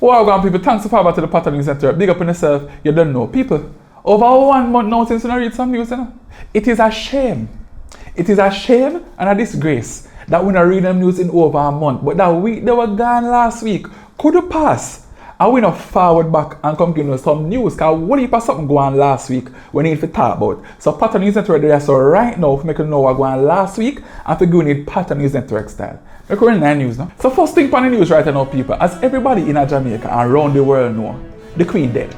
Well, people, thanks for forward to the Patterns Network. Big up on yourself, you don't know. People, over 1 month now since I read some news, you know? It is a shame. It is a shame and a disgrace that we not read them news in over a month. But that week they were gone last week. Could you pass? And we not forward back and come give us some news. Because what if something go on last week we need to talk about? So Patterns Network there. So right now, if we know what going on last week, and if we need Patterns Network style. We're currently in news now. So first thing on the news right now, people, as everybody in Jamaica and around the world know, the Queen dead.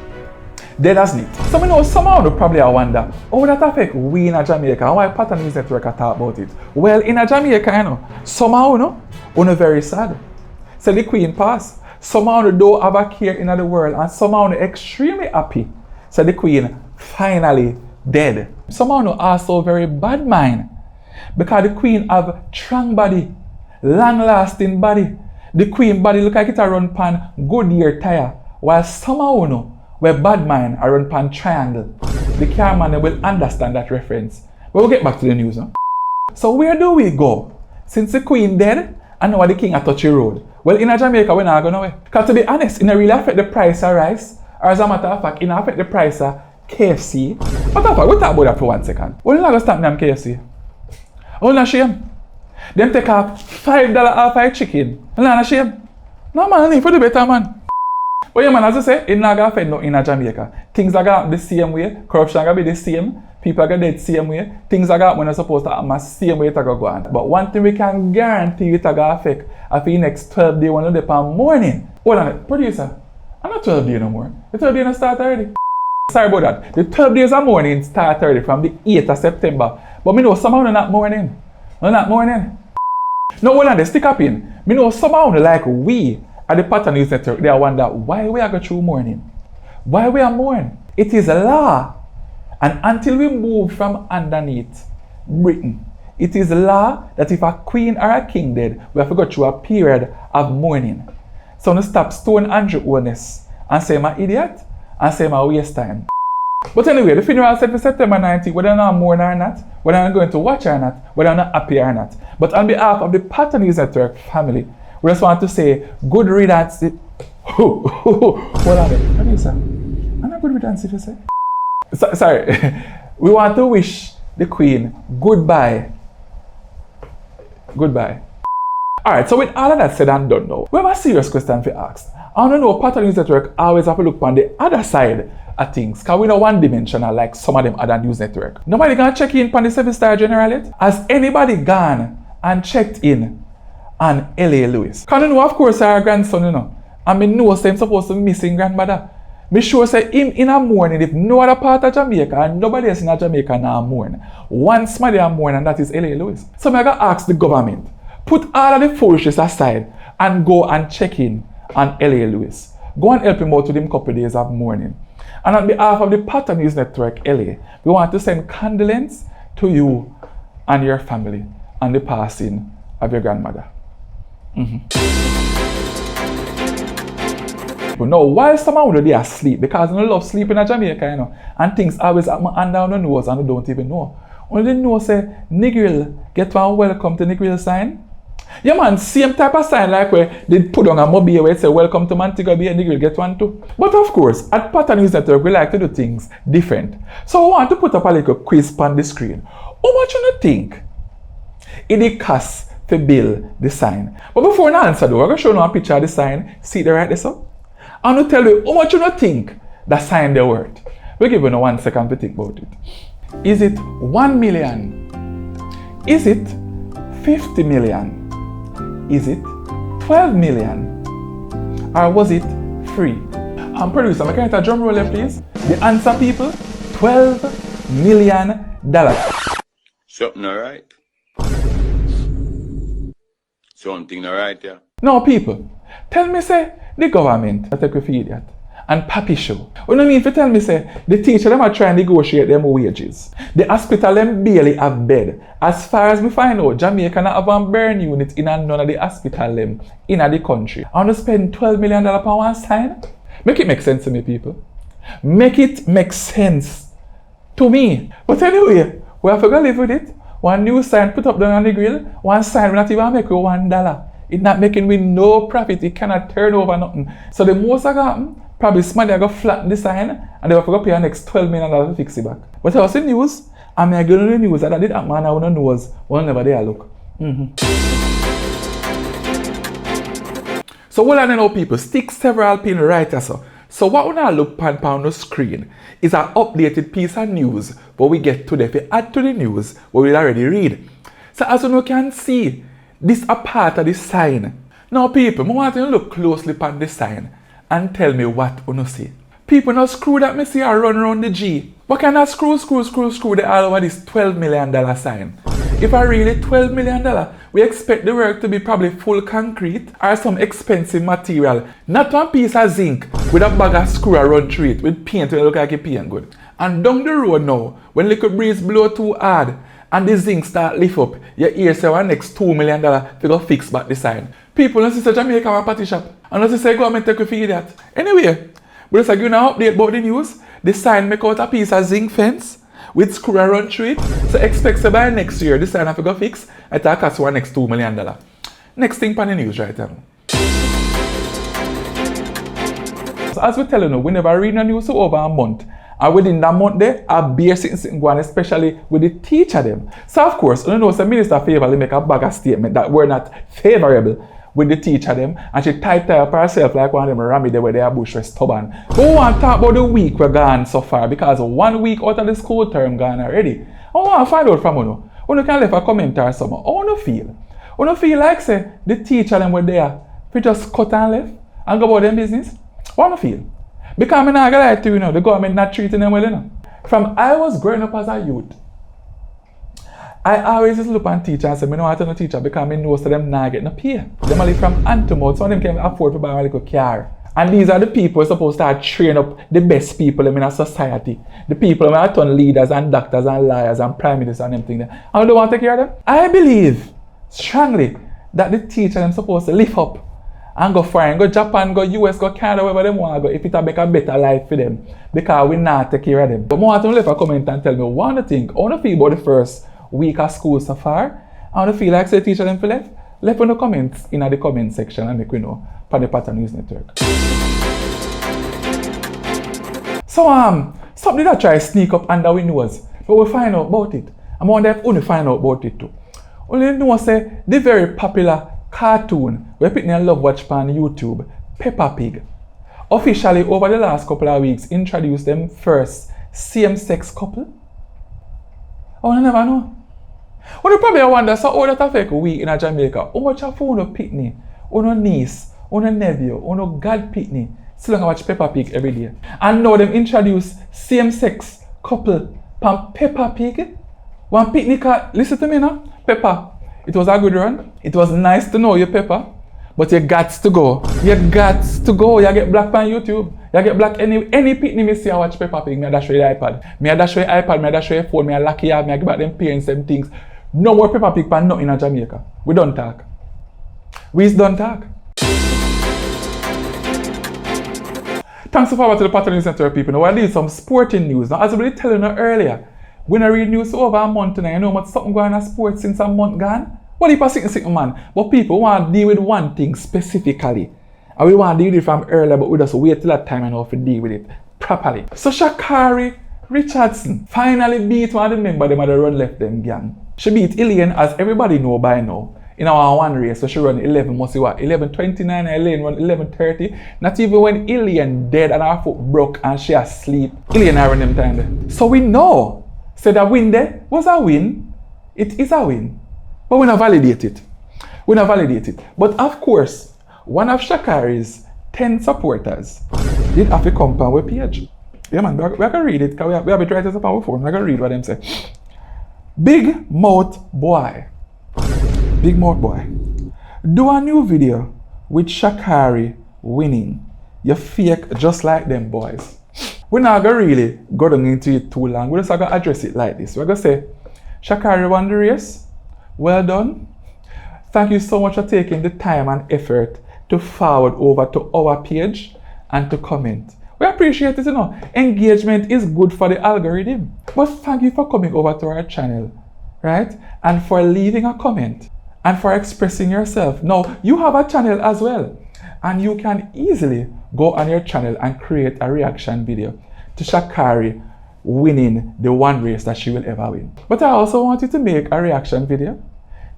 Dead as neat. So we know somehow they probably wonder, how that affect we in Jamaica and why Patterns Network talk about it? Well, in Jamaica, you know, somehow, you know, we're very sad. So the Queen passed. Somehow they don't have a care in the world and somehow they're extremely happy. So the Queen finally dead. Somehow they also very bad mind because the Queen have strong body. Long-lasting body. The Queen body look like it a run pan Goodyear tire. While somehow, you know, where bad mind a run pan triangle. The cameraman will understand that reference. But we'll get back to the news now. So where do we go? Since the Queen dead, and now the King a touchy road. Well, in Jamaica, we're not going nowhere. Because to be honest, it really affect the price of rice. Or as a matter of fact, it affect the price of KFC. But of fact, we'll talk about that for 1 second. We're not going to stop them KFC. Oh, no shame. Them take off $5 off a chicken. Not a shame. No man, I need for the better man. But yeah man, as I say, it's not going to affect in Jamaica. Things are going to be the same way. Corruption are going to be the same. People are going to be the same way. Things are going to be supposed to happen the same way it's going to go on. But one thing we can guarantee it's going to affect after the next 12 days when you dip on morning. Hold on, producer. I'm not 12 days no more. The 12 days start already. Sorry about that. The 12 days of morning start already from the 8th of September. But me know somehow they're not morning. They're not morning. No, hold on, they stick up in. Me know somehow like we at the Patterns Network, they wonder why we are going through mourning. Why we are mourning. It is a law. And until we move from underneath Britain, it is a law that if a queen or a king dead, we have to go through a period of mourning. So we stop stone Andrew Honest and say I'm an idiot and say I'm a waste time. But anyway, the funeral set for September 19th, whether I'm not mourn or not, whether I'm going to watch or not, whether I'm not happy or not. But on behalf of the Patterns Network family, we just want to say good riddance. Hold on there. What do you say? I'm not good riddance if you say. Sorry. We want to wish the Queen goodbye. Goodbye. Alright, so with all of that said and done now, we have a serious question to ask. I don't know, Patterns Network always have to look on the other side of things, because we know one-dimensional like some of them other news network. Nobody gonna check in on the 7-star general yet? Has anybody gone and checked in on L.A. Lewis? Because you know, of course, our grandson, you know, and I know say I'm supposed to be missing grandmother. Me sure say him in a morning, if no other part of Jamaica and nobody else in Jamaica now mourn. One somebody a mourn and that is L.A. Lewis. So I gotta ask the government, put all of the foolishness aside and go and check in on L.A. Lewis. Go and help him out with him couple days of mourning. And on behalf of the Patterns Network LA, we want to send condolence to you and your family on the passing of your grandmother. But now, while somehow they are asleep, because I love sleeping in Jamaica, you know, and things always happen under on the nose and you don't even know. Only know say Negril get one welcome to Negril sign. Yeah man, same type of sign like where they put on a mobile where it say welcome to Montego Bay and Negril get one too. But of course, at Patterns Network we like to do things different. So I want to put up a little quiz on the screen. How much you think it costs to build the sign? But before I answer though, I'm going to show you a picture of the sign. See the right this up? I'm going to tell you how much you think that sign they worth. We'll give you 1 second to think about it. Is it 1 million? Is it 50 million? Is it 12 million? Or was it free? Producer, can I get a drum roll here, please? The answer, people, $12 million. Something alright. Something alright, yeah. No, people, tell me, say, the government, I take you for idiot, and Papi show. You know if you tell me, say, the teacher them are trying to negotiate them wages. The hospital them barely have bed. As far as we find out, Jamaica not have one burn unit in none of the hospital them in the country. I want to spend $12 million per one sign? Make it make sense to me, people. Make it make sense to me. But anyway, we have to go live with it. One new sign put up down on the grill, one sign will not even make you $1. It's not making me no profit. It cannot turn over nothing. So the most I got probably somebody going to flatten the sign and they will pay the next $12 million to fix it back. But I was in news, and I go to the news that I did that man I don't know one never there look. So what I know people, stick several pin right here. So what we now look on the screen is an updated piece of news what we get today. If you add to the news, what we already read. So as you can see, this a part of the sign. Now people, I want you to look closely on the sign and tell me what you see. People now screw that me see I run around the G. What kind of screw they all over this $12 million sign? If I really $12 million, we expect the work to be probably full concrete or some expensive material. Not one piece of zinc with a bag of screw run through it with paint to look like it paint good. And down the road now, when little breeze blow too hard and the zinc start lift up, you hear say one next $2 million to go fix back the sign. People don't say Jamaica a party shop. And don't say government take you for that. Anyway, but just give you an update about the news. The sign make out a piece of zinc fence with screw run through it. So expect to by next year, the sign have to go fix. It will cost one next $2 million. Next thing on the news right now. So as we tell you, we never read the news for over a month. And within that month there, a beer sitting going, especially with the teacher them. So of course, you know, the minister favorably make a bag of statement that we're not favorable with the teacher them, and she tied up herself like one of them rammy there where they are bush was stubborn. But we want to talk about the week we're gone so far, because 1 week out of the school term gone already. I want to find out from you. You can leave a comment or something. How do you feel? You don't feel like say the teacher them were there, we just cut and left and go about them business? What do you feel? Because I'm not gonna lie to you, the government not treating them well, From I was growing up as a youth, I always just look at teachers and say, I know how to know teacher because I know so them not get no pay. Them only from Antomouth, some of them can afford to buy a little car. And these are the people supposed to train up the best people in a society. The people who are turn leaders and doctors and lawyers and prime ministers and everything. And I don't want to take care of them. I believe strongly that the teacher them supposed to lift up and go foreign, go Japan, go US, go Canada, wherever they want to go, if it will make a better life for them. Because we not take care of them. But I want to leave a comment and tell me what you think. I want to feel about the first week of school so far. I want to feel like say teacher them for left. Left in the comments in the comment section and make we know for the Pattern News Network. So something that try to sneak up under we nose, but we find out about it. I wonder if only find out about it too. Only know say the very popular cartoon we people love watch on YouTube, Peppa Pig, officially over the last couple of weeks introduced them first same-sex couple. I never know. Well, you probably wonder, so how that affect we in Jamaica? How much of uno pitney, uno niece, uno nephew, uno god pitney still don't watch Peppa Pig every day? And now them introduce same-sex couple from Peppa Pig. One pitney called, listen to me now, Peppa. It was a good run. It was nice to know you, Peppa. But you got to go. You got to go. You get black on YouTube. You get black any pitney me see I watch Peppa Pig. Me I dash show you the iPad. Me I dash show you iPad. Me I dash show you phone. Me I lock you up. Me I give back them parents them things. No more Peppa Pig pan nothing in Jamaica. We don't talk. We don't talk. Thanks so far to the Pattern News Network people. Now I did some sporting news. Now as I was telling you earlier, when I read news over a month now, you know much something going on sports since a month gone? What if I sitting man? But people want to deal with one thing specifically. And we want to deal with it from earlier, but we just wait till that time and to deal with it properly. So Sha Carri Richardson finally beat one of the members of the Run Left Them gang. She beat Elaine, as everybody know by now, in our one race. So she run 11, must see what, 11:29 and Elaine run 11:30. Not even when Elaine dead and her foot broke and she asleep, Elaine run them time there. So we know, so that win there was a win. It is a win. But we not validate it. We not validate it. But of course, one of Sha Carri's 10 supporters did have to come on our page. Yeah man, we're going to read it because we have it right as a power phone. We're going to read what them say. Big mouth boy. Big mouth boy. Do a new video with Sha Carri winning. You fake just like them boys. We're not going to really go down into it too long. We're just going to address it like this. We're going to say, Sha Carri won the race. Well done. Thank you so much for taking the time and effort to forward over to our page and to comment. We appreciate it, Engagement is good for the algorithm. But thank you for coming over to our channel, right? And for leaving a comment and for expressing yourself. Now, you have a channel as well, and you can easily go on your channel and create a reaction video to Sha Carri winning the one race that she will ever win. But I also want you to make a reaction video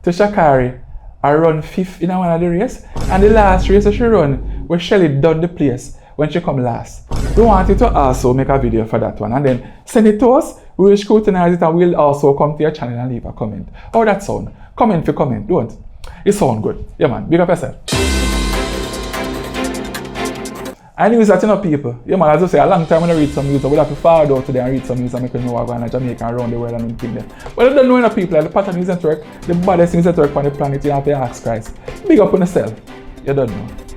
to Sha Carri run 5th in one of the race, and the last race that she run where Shelly done the place when she come last. We want you to also make a video for that one and then send it to us. We will scrutinize it and we'll also come to your channel and leave a comment. How that sound? Comment for comment, don't? It sound good. Yeah man, big up yourself. I news that, you know, people. Yeah man, as I say, a long time when I read some news, I would have to forward out today and read some news and make them know what's going on in Jamaica and around the world and everything there. But I don't know enough people like the Pattern News Network, the baddest news network on the planet, you have to ask Christ. Big up on yourself. You don't know.